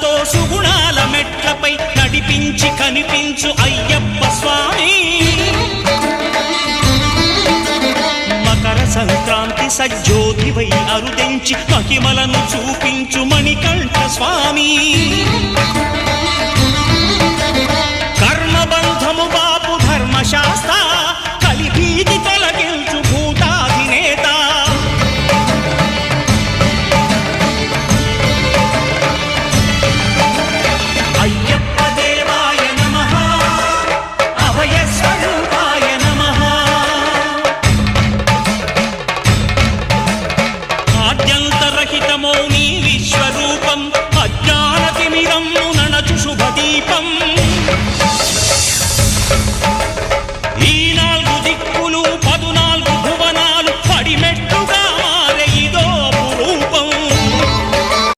సుఖాలతో సుగుణాల మెట్లపై నడిపించి కనిపించు అయ్యప్ప స్వామి. మకర సంక్రాంతి సజ్జోతివై అరుదెంచి మహిమలను చూపించు మణికంఠ స్వామి. కర్మబంధము బాపు ధర్మశాస్త్ర కలిభీతి తొలగించు భూతాధినేత. అయ్యప్ప దేవాయ నమః, అభయ స్వరూపాయ నమః. ఆద్యంతరహితమో నీ విశ్వరూపం, అజ్ఞానతిమిరం నణచు శుభదీపం.